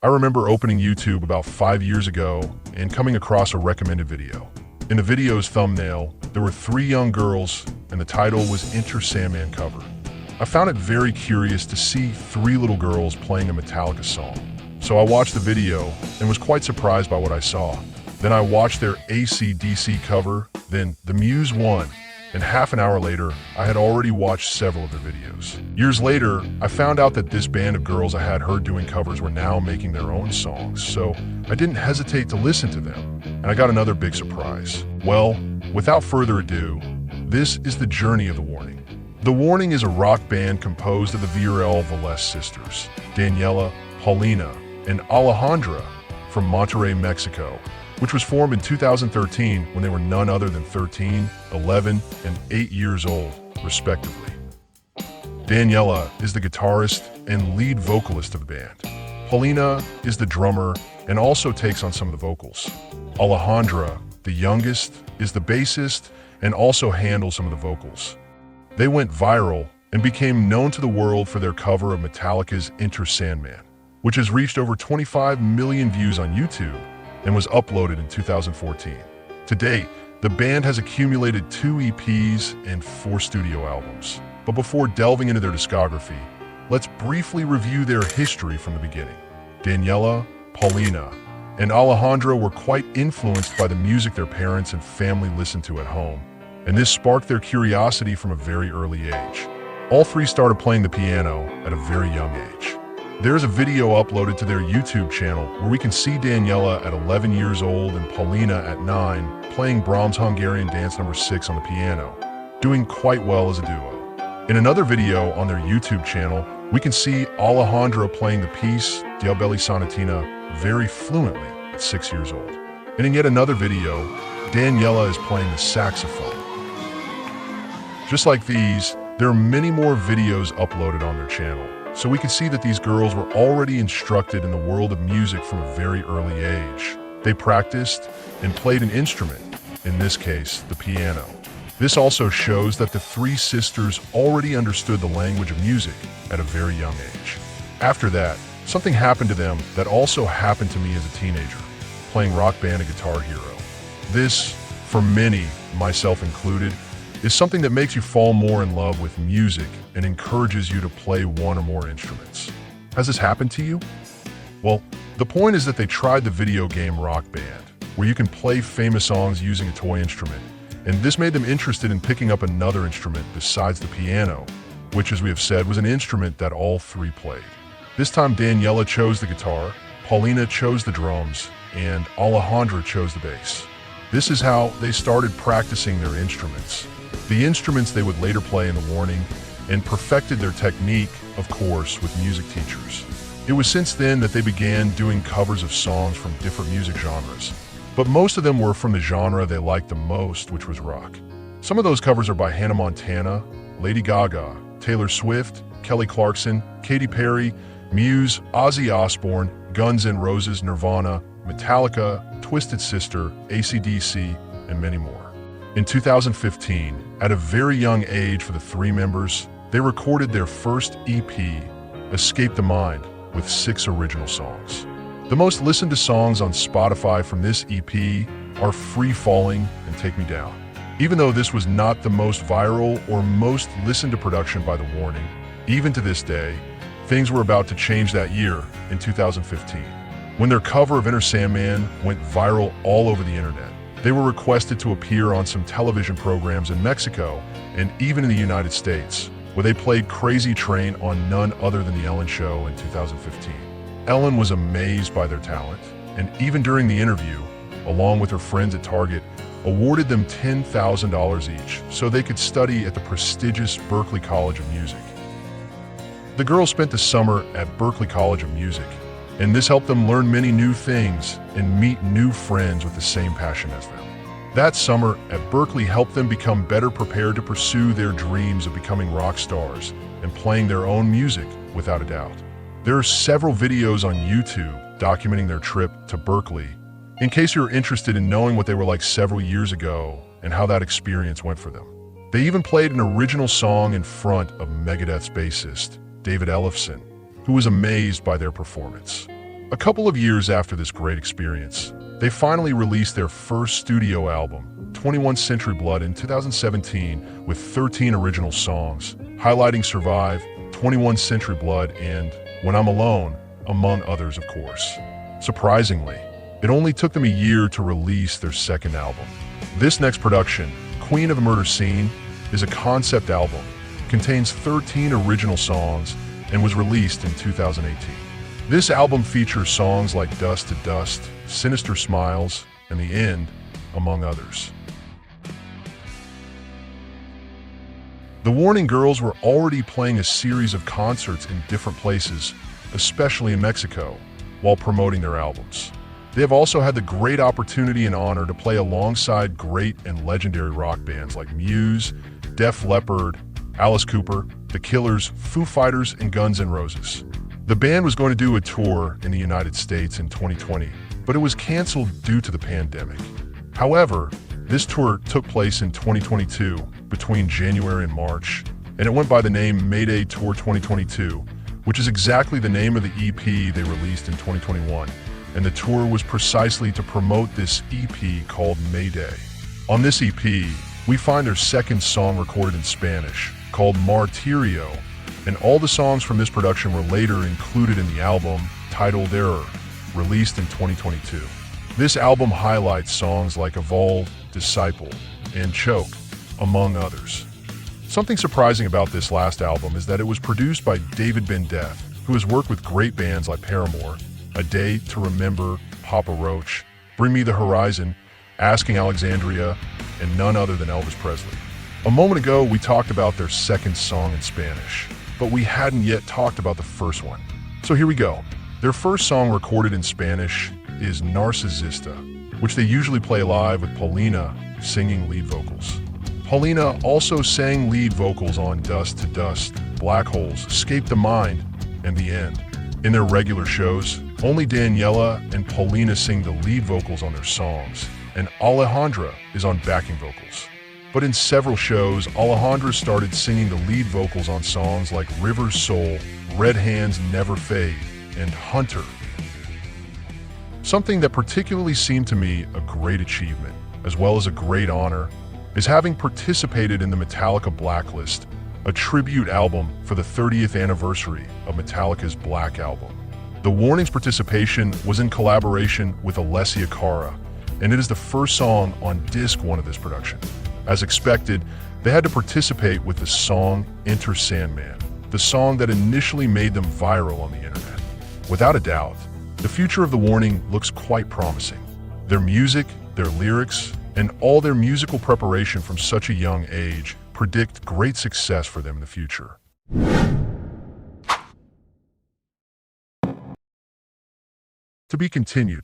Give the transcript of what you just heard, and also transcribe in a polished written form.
I remember opening YouTube about 5 years ago and coming across a recommended video. In the video's thumbnail, there were 3 young girls and the title was Enter Sandman cover. I found it very curious to see 3 little girls playing a Metallica song. So I watched the video and was quite surprised by what I saw. Then I watched their AC/DC cover, then the Muse one, and half an hour later, I had already watched several of their videos. Years later, I found out that this band of girls I had heard doing covers were now making their own songs, so I didn't hesitate to listen to them, and I got another big surprise. Well, without further ado, this is the journey of The Warning. The Warning is a rock band composed of the Villarreal Velez sisters, Daniela, Paulina, and Alejandra from Monterrey, Mexico, which was formed in 2013 when they were none other than 13, 11, and 8 years old, respectively. Daniela is the guitarist and lead vocalist of the band. Paulina is the drummer and also takes on some of the vocals. Alejandra, the youngest, is the bassist and also handles some of the vocals. They went viral and became known to the world for their cover of Metallica's Enter Sandman, which has reached over 25 million views on YouTube and was uploaded in 2014. To date, the band has accumulated 2 EPs and 4 studio albums. But before delving into their discography, let's briefly review their history from the beginning. Daniela, Paulina, and Alejandra were quite influenced by the music their parents and family listened to at home, and this sparked their curiosity from a very early age. All 3 started playing the piano at a very young age. There's a video uploaded to their YouTube channel where we can see Daniela at 11 years old and Paulina at 9 playing Brahms' Hungarian Dance No. 6 on the piano, doing quite well as a duo. In another video on their YouTube channel, we can see Alejandra playing the piece Diabelli Sonatina very fluently at 6 years old. And in yet another video, Daniela is playing the saxophone. Just like these, there are many more videos uploaded on their channel. So we can see that these girls were already instructed in the world of music from a very early age. They practiced and played an instrument, in this case, the piano. This also shows that the 3 sisters already understood the language of music at a very young age. After that, something happened to them that also happened to me as a teenager, playing Rock Band and Guitar Hero. This, for many, myself included, is something that makes you fall more in love with music and encourages you to play 1 or more instruments. Has this happened to you? Well, the point is that they tried the video game Rock Band, where you can play famous songs using a toy instrument, and this made them interested in picking up another instrument besides the piano, which, as we have said, was an instrument that all 3 played. This time Daniela chose the guitar, Paulina chose the drums, and Alejandra chose the bass. This is how they started practicing their instruments. The instruments they would later play in The Warning, and perfected their technique, of course, with music teachers. It was since then that they began doing covers of songs from different music genres, but most of them were from the genre they liked the most, which was rock. Some of those covers are by Hannah Montana, Lady Gaga, Taylor Swift, Kelly Clarkson, Katy Perry, Muse, Ozzy Osbourne, Guns N' Roses, Nirvana, Metallica, Twisted Sister, AC/DC, and many more. In 2015, at a very young age for the 3 members, they recorded their first EP, Escape the Mind, with 6 original songs. The most listened to songs on Spotify from this EP are Free Falling and Take Me Down. Even though this was not the most viral or most listened to production by The Warning, even to this day, things were about to change that year in 2015, when their cover of Enter Sandman went viral all over the internet. They were requested to appear on some television programs in Mexico and even in the United States, where they played Crazy Train on none other than The Ellen Show in 2015. Ellen was amazed by their talent, and even during the interview, along with her friends at Target, awarded them $10,000 each so they could study at the prestigious Berklee College of Music. The girls spent the summer at Berklee College of Music, and this helped them learn many new things and meet new friends with the same passion as them. That summer at Berklee helped them become better prepared to pursue their dreams of becoming rock stars and playing their own music, without a doubt. There are several videos on YouTube documenting their trip to Berklee, in case you're interested in knowing what they were like several years ago and how that experience went for them. They even played an original song in front of Megadeth's bassist, David Ellefson, who was amazed by their performance. A couple of years after this great experience, they finally released their first studio album, 21 Century Blood, in 2017 with 13 original songs, highlighting Survive, 21 Century Blood, and When I'm Alone, among others, of course. Surprisingly, it only took them a year to release their second album. This next production, Queen of the Murder Scene, is a concept album, contains 13 original songs, and was released in 2018. This album features songs like Dust to Dust, Sinister Smiles, and The End, among others. The Warning Girls were already playing a series of concerts in different places, especially in Mexico, while promoting their albums. They have also had the great opportunity and honor to play alongside great and legendary rock bands like Muse, Def Leppard, Alice Cooper, The Killers, Foo Fighters, and Guns N' Roses. The band was going to do a tour in the United States in 2020, but it was canceled due to the pandemic. However, this tour took place in 2022 between January and March, and it went by the name Mayday Tour 2022, which is exactly the name of the EP they released in 2021, and the tour was precisely to promote this EP called Mayday. On this EP, we find their second song recorded in Spanish, called Martirio, and all the songs from this production were later included in the album titled Error, released in 2022. This album highlights songs like Evolve, Disciple, and Choke, among others. Something surprising about this last album is that it was produced by David Ben Death, who has worked with great bands like Paramore, A Day to Remember, Papa Roach, Bring Me the Horizon, Asking Alexandria, and none other than Elvis Presley. A moment ago, we talked about their second song in Spanish, but we hadn't yet talked about the first one. So here we go. Their first song recorded in Spanish is Narcisista, which they usually play live with Paulina singing lead vocals. Paulina also sang lead vocals on Dust to Dust, Black Holes, Escape the Mind, and The End. In their regular shows, only Daniela and Paulina sing the lead vocals on their songs, and Alejandra is on backing vocals. But in several shows, Alejandra started singing the lead vocals on songs like River's Soul, Red Hands Never Fade, and Hunter. Something that particularly seemed to me a great achievement, as well as a great honor, is having participated in the Metallica Blacklist, a tribute album for the 30th anniversary of Metallica's Black Album. The Warning's participation was in collaboration with Alessia Cara, and it is the first song on disc 1 of this production. As expected, they had to participate with the song Enter Sandman, the song that initially made them viral on the internet. Without a doubt, the future of The Warning looks quite promising. Their music, their lyrics, and all their musical preparation from such a young age predict great success for them in the future. To be continued.